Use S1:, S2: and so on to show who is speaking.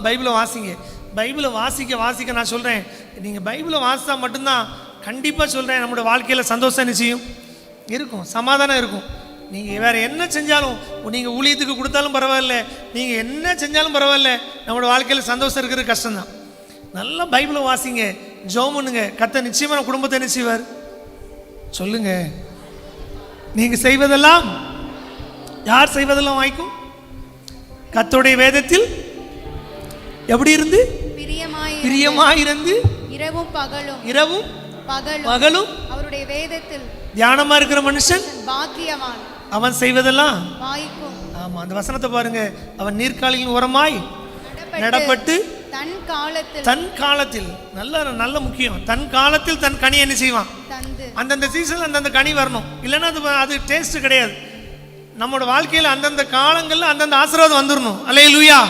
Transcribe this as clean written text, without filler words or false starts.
S1: பைபிளை வாசிங்க. பைபிளை வாசிக்க நான் சொல்கிறேன், நீங்கள் பைபிளை வாசித்தா மட்டும்தான் கண்டிப்பாக சொல்கிறேன் நம்மளோட வாழ்க்கையில் சந்தோஷம் நிச்சயம் இருக்கும், சமாதானம் இருக்கும். நீங்கள் வேறு என்ன செஞ்சாலும், நீங்கள் ஊழியத்துக்கு கொடுத்தாலும் பரவாயில்ல, நீங்கள் என்ன செஞ்சாலும் பரவாயில்ல, நம்மளோட வாழ்க்கையில் சந்தோஷம் இருக்கிறது கஷ்டம்தான். நல்லா பைபிளை வாசிங்க, ஜெபம் பண்ணுங்க. கர்த்தர் நிச்சயமாக நம்ம குடும்பத்தை என்ன செய்வார் சொல்லுங்க. நீங்கள் செய்வதெல்லாம், யார் செய்வதெல்லாம் வாய்க்கும்? கர்த்தருடைய வேதத்தில் எப்படி இருந்து பிரியமாயிருந்து இரவும் பகலும் அவருடைய வேதத்தில் தியானமா இருக்கிற மனுஷன் பாக்கியவான், அவன் செய்வதெல்லாம் வாய்க்கும். ஆமா, அந்த வசனத்தை பாருங்க. அவன் நீர்க்காலியின் ஓரமாய் நடப்பட்டு தன் காலத்தில் நல்ல முக்கியம், தன் காலத்தில் தன் கனி என்ன செய்வான். அந்தந்த சீசன்ல அந்தந்த கனி வரணும், இல்லைன்னா அது டேஸ்ட் கிடையாது. நம்மளோட வாழ்க்கையில் அந்தந்த காலங்கள்ல அந்தந்த ஆசீர்வாதம் வந்துடணும். அல்லேலூயா.